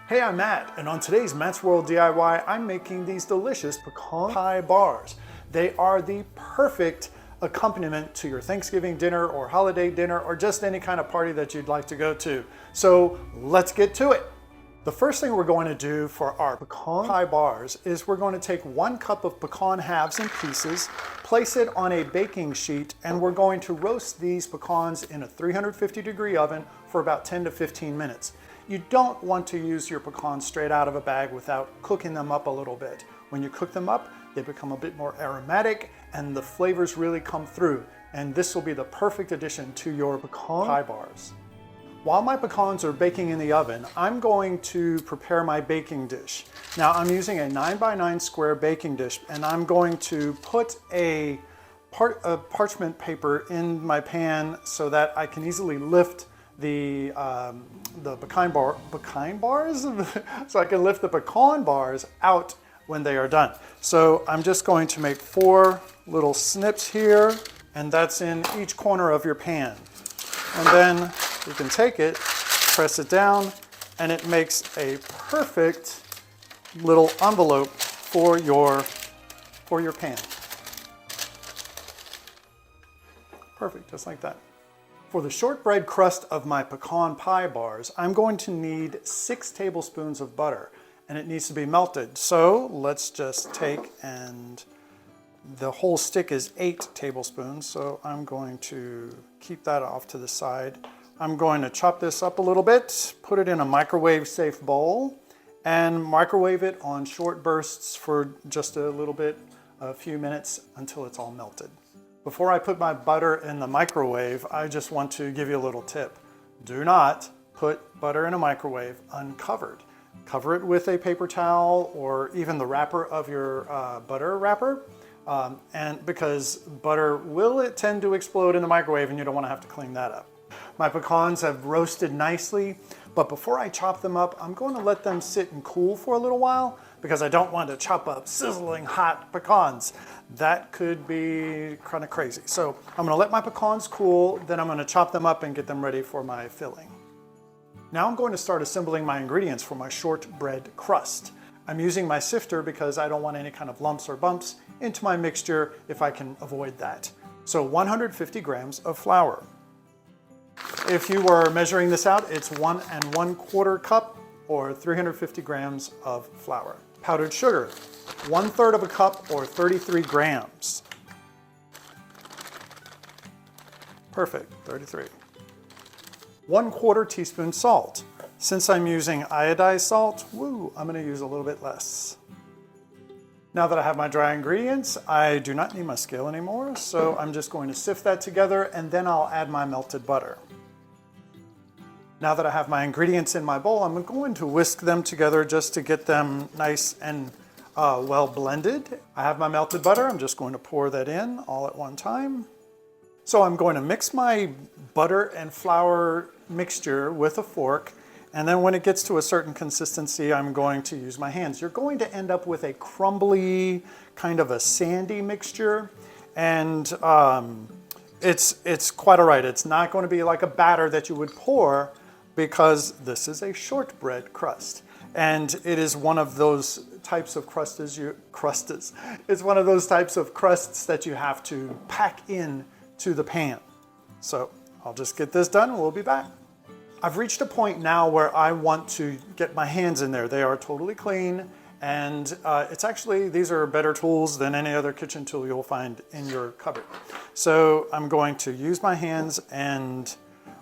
Hey, I'm Matt, and on today's Matt's World DIY, I'm making these delicious pecan pie bars. They are the perfect accompaniment to your Thanksgiving dinner or holiday dinner or just any kind of party that you'd like to go to. So let's get to it. The first thing we're going to do for our pecan pie bars is we're going to take 1 cup of pecan halves in pieces, place it on a baking sheet, and we're going to roast these pecans in a 350-degree oven for about 10 to 15 minutes. You don't want to use your pecans straight out of a bag without cooking them up a little bit. When you cook them up, they become a bit more aromatic and the flavors really come through. And this will be the perfect addition to your pecan pie bars. While my pecans are baking in the oven, I'm going to prepare my baking dish. Now I'm using a 9x9 square baking dish, and I'm going to put a parchment paper in my pan so that I can easily lift the pecan bars? So I can lift the pecan bars out when they are done. So I'm just going to make 4 little snips here, and that's in each corner of your pan. And then you can take it, press it down, and it makes a perfect little envelope for your pan. Perfect, just like that. For the shortbread crust of my pecan pie bars, I'm going to need 6 tablespoons of butter, and it needs to be melted. So let's just take, and the whole stick is 8 tablespoons, so I'm going to keep that off to the side. I'm going to chop this up a little bit, put it in a microwave-safe bowl, and microwave it on short bursts for just a few minutes until it's all melted. Before I put my butter in the microwave, I just want to give you a little tip. Do not put butter in a microwave uncovered. Cover it with a paper towel or even the wrapper of your butter wrapper, and because butter will tend to explode in the microwave and you don't want to have to clean that up. My pecans have roasted nicely, but before I chop them up, I'm going to let them sit and cool for a little while because I don't want to chop up sizzling hot pecans. That could be kind of crazy. So I'm going to let my pecans cool, then I'm going to chop them up and get them ready for my filling. Now I'm going to start assembling my ingredients for my shortbread crust. I'm using my sifter because I don't want any kind of lumps or bumps into my mixture if I can avoid that. So 150 grams of flour. If you were measuring this out, it's 1 1/4 cup or 350 grams of flour. Powdered sugar, 1/3 of a cup or 33 grams. Perfect, 33. 1/4 teaspoon salt. Since I'm using iodized salt, I'm gonna use a little bit less. Now that I have my dry ingredients, I do not need my scale anymore, so I'm just going to sift that together and then I'll add my melted butter. Now that I have my ingredients in my bowl, I'm going to whisk them together just to get them nice and well blended. I have my melted butter. I'm just going to pour that in all at one time. So I'm going to mix my butter and flour mixture with a fork, and then when it gets to a certain consistency, I'm going to use my hands. You're going to end up with a crumbly, kind of a sandy mixture, and it's quite all right. It's not going to be like a batter that you would pour, because this is a shortbread crust. And it is one of those types of it's one of those types of crusts that you have to pack in to the pan. So I'll just get this done, we'll be back. I've reached a point now where I want to get my hands in there. They are totally clean, and these are better tools than any other kitchen tool you'll find in your cupboard. So I'm going to use my hands and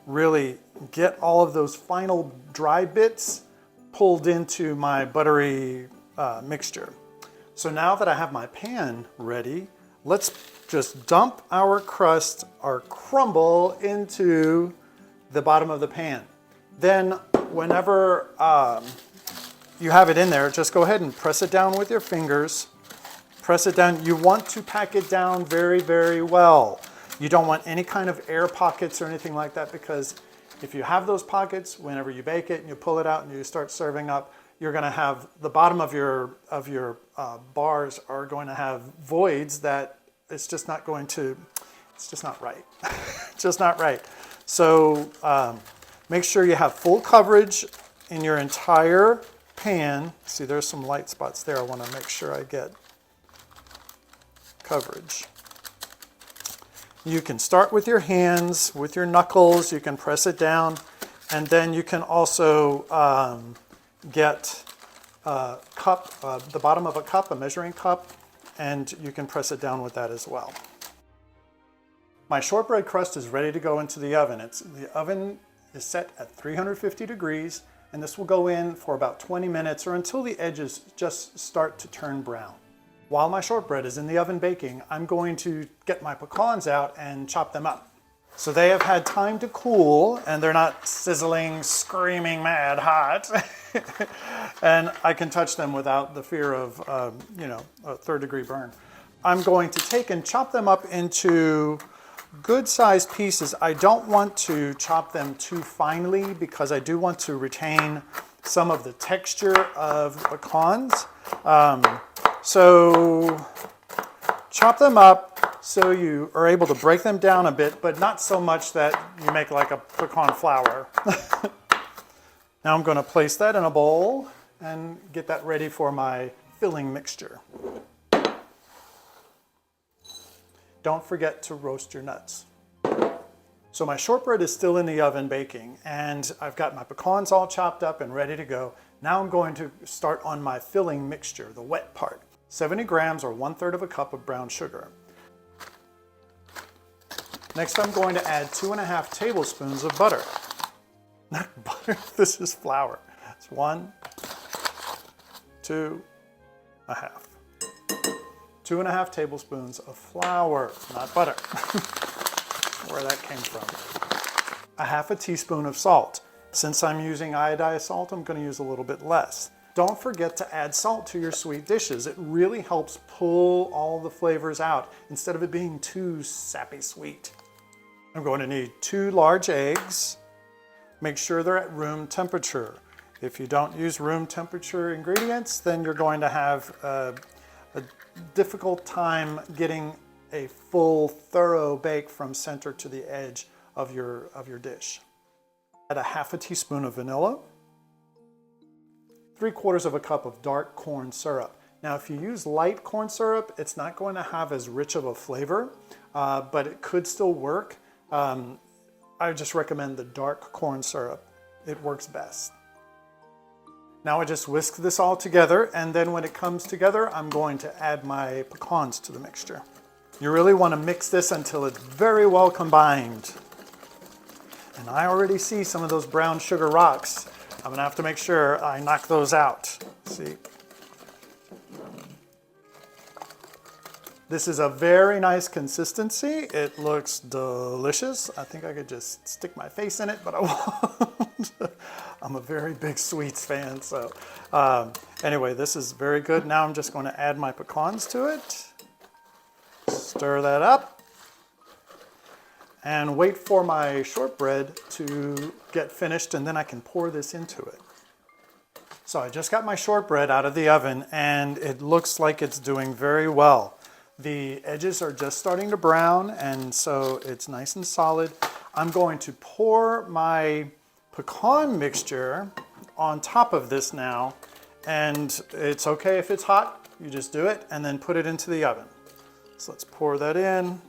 really get all of those final dry bits pulled into my buttery mixture. So now that I have my pan ready, let's just dump our crust, our crumble, into the bottom of the pan. Then whenever you have it in there, just go ahead and press it down with your fingers. Press it down. You want to pack it down very, very well. You don't want any kind of air pockets or anything like that, because if you have those pockets, whenever you bake it and you pull it out and you start serving up, you're going to have the bottom of your bars are going to have voids that it's just not right. Just not right. So make sure you have full coverage in your entire pan, see there's some light spots there. I want to make sure I get coverage. You can start with your hands, with your knuckles, you can press it down, and then you can also get a cup, the bottom of a cup, a measuring cup, and you can press it down with that as well. My shortbread crust is ready to go into the oven. The oven is set at 350 degrees, and this will go in for about 20 minutes or until the edges just start to turn brown. While my shortbread is in the oven baking, I'm going to get my pecans out and chop them up. So they have had time to cool and they're not sizzling, screaming mad hot. And I can touch them without the fear of, a third-degree burn. I'm going to take and chop them up into good-sized pieces. I don't want to chop them too finely because I do want to retain some of the texture of the pecans. So chop them up so you are able to break them down a bit, but not so much that you make like a pecan flour. Now I'm going to place that in a bowl and get that ready for my filling mixture. Don't forget to roast your nuts. So my shortbread is still in the oven baking, and I've got my pecans all chopped up and ready to go. Now I'm going to start on my filling mixture, the wet part. 70 grams or 1/3 of a cup of brown sugar. Next I'm going to add 2.5 tablespoons of butter. Not butter, this is flour. It's 1, 2, 1/2. 2.5 tablespoons of flour, not butter. Where that came from. 1/2 teaspoon of salt. Since I'm using iodized salt, I'm going to use a little bit less. Don't forget to add salt to your sweet dishes. It really helps pull all the flavors out instead of it being too sappy sweet. I'm going to need 2 large eggs. Make sure they're at room temperature. If you don't use room temperature ingredients, then you're going to have a difficult time getting a full, thorough bake from center to the edge of your dish. Add 1/2 teaspoon of vanilla. 3/4 of a cup of dark corn syrup. Now, if you use light corn syrup, it's not going to have as rich of a flavor, but it could still work. I just recommend the dark corn syrup. It works best. Now I just whisk this all together, and then when it comes together, I'm going to add my pecans to the mixture. You really want to mix this until it's very well combined. And I already see some of those brown sugar rocks. I'm gonna have to make sure I knock those out. See? This is a very nice consistency. It looks delicious. I think I could just stick my face in it, but I won't. I'm a very big sweets fan, so anyway, this is very good. Now I'm just going to add my pecans to it. Stir that up. And wait for my shortbread to get finished, and then I can pour this into it. So I just got my shortbread out of the oven, and it looks like it's doing very well. The edges are just starting to brown, and so it's nice and solid. I'm going to pour my pecan mixture on top of this now, and it's okay if it's hot. You just do it and then put it into the oven. So let's pour that in.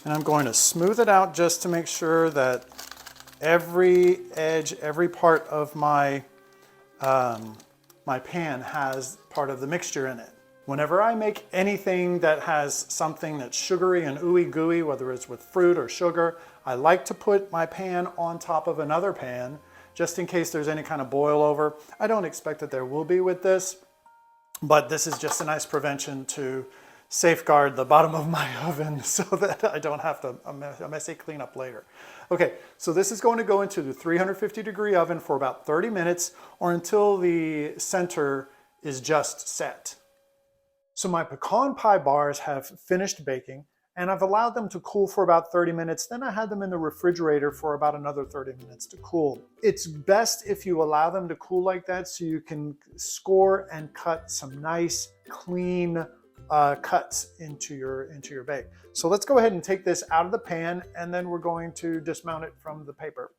And I'm going to smooth it out just to make sure that every edge, every part of my pan has part of the mixture in it. Whenever I make anything that has something that's sugary and ooey gooey, whether it's with fruit or sugar, I like to put my pan on top of another pan just in case there's any kind of boil over. I don't expect that there will be with this, but this is just a nice prevention to safeguard the bottom of my oven so that I don't have to a messy cleanup later. Okay, so this is going to go into the 350-degree oven for about 30 minutes or until the center is just set. So my pecan pie bars have finished baking, and I've allowed them to cool for about 30 minutes. Then I had them in the refrigerator for about another 30 minutes to cool. It's best if you allow them to cool like that so you can score and cut some nice, clean cuts into your bake. So let's go ahead and take this out of the pan, and then we're going to dismount it from the paper.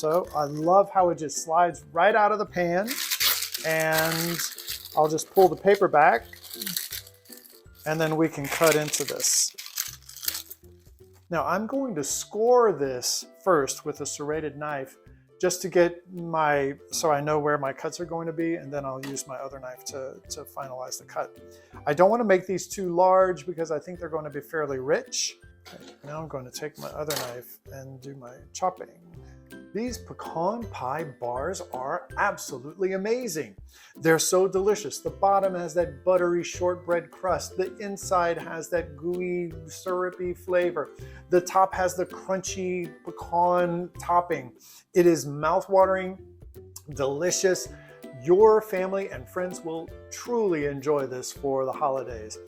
So I love how it just slides right out of the pan, and I'll just pull the paper back and then we can cut into this. Now I'm going to score this first with a serrated knife just to get so I know where my cuts are going to be, and then I'll use my other knife to finalize the cut. I don't want to make these too large because I think they're going to be fairly rich. Okay, now I'm going to take my other knife and do my chopping. These pecan pie bars are absolutely amazing. They're so delicious. The bottom has that buttery shortbread crust. The inside has that gooey, syrupy flavor. The top has the crunchy pecan topping. It is mouthwatering, delicious. Your family and friends will truly enjoy this for the holidays.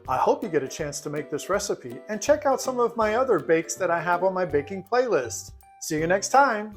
I hope you get a chance to make this recipe and check out some of my other bakes that I have on my baking playlist. See you next time.